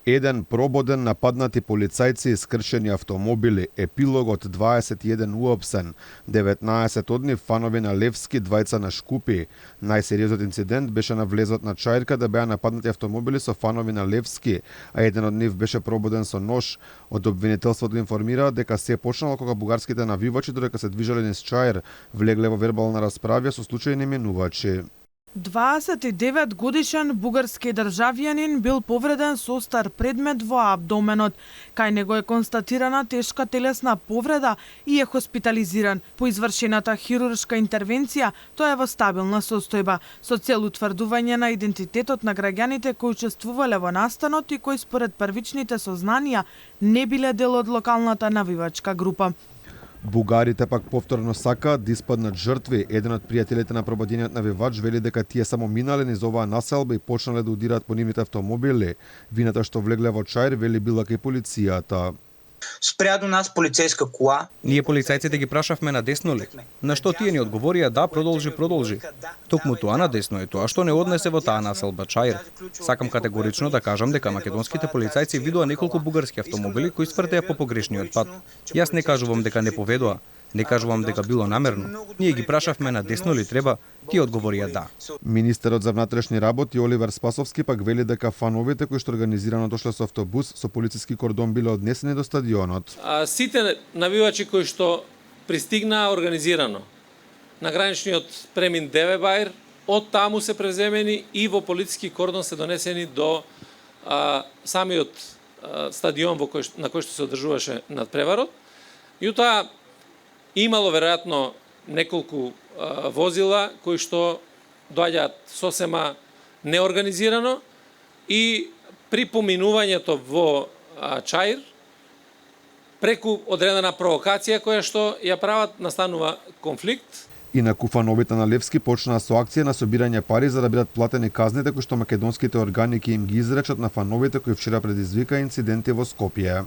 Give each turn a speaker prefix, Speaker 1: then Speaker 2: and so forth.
Speaker 1: 1 прободен, нападнати полицајци, искршени автомобили, епилогот 21 уопсен, 19 од нив фанови на Левски, двајца на Шкупи. Најсериозниот инцидент беше на влезот на Чаир, да беа нападнати автомобили со фанови на Левски, а еден од нив беше прободен со нож. Од обвинителството информираат дека се почнало кога бугарските навивачи, додека се движеле низ Чаир, влегле во вербална расправа со случајни минувачи.
Speaker 2: 29 годишен бугарски државјанин бил повреден со остар предмет во абдоменот. Кај него е констатирана тешка телесна повреда и е хоспитализиран. По извршената хируршка интервенција, тој е во стабилна состојба, со цел утврдување на идентитетот на граѓаните кои учествувале во настанот и кои според првичните сознанија не биле дел од локалната навивачка група.
Speaker 1: Бугарите пак повторно сакаат да испаднат жртви. Еден од пријателите на прободениот навивач вели дека тие само минале низ оваа населба и почнале да удираат по нивните автомобили. Вината што влегле во Чаир вели била кај полицијата.
Speaker 3: Спря до нас полицејска кола.
Speaker 4: Ние полицајците ги прашавме надесно ли? На што тие ни одговорија да, продолжи. Токму тоа надесно е тоа што не однесе во таа населба Чаир. Сакам категорично да кажам дека македонските полицајци видоа неколку бугарски автомобили кои свртеа по погрешниот пат. Јас не кажувам дека не поведоа, не кажувам дека било намерно. Ние ги прашавме надесно ли треба, тие одговорија да.
Speaker 1: Министерот за внатрешни работи Оливер Спасовски пак вели дека фановите кои што организирано дошле со автобус со полициски кордон биле однесени до стадионот.
Speaker 5: Сите навивачи кои што пристигнаа организирано на граничниот премин Девебајр, од таму се преземени и во полициски кордон се донесени до самиот стадион на кој што се одржуваше надпреварот. Јутоа имало веројатно неколку возила кои што доаѓаат сосема неорганизирано и при поминувањето во Чаир преку одредена провокација која што ја прават настанува конфликт.
Speaker 1: Инаку фановите на Левски почнаа со акција на собирање пари за да бидат платени казните кои што македонските органи ќе им ги изречат на фановите кои вчера предизвика инциденти во Скопје.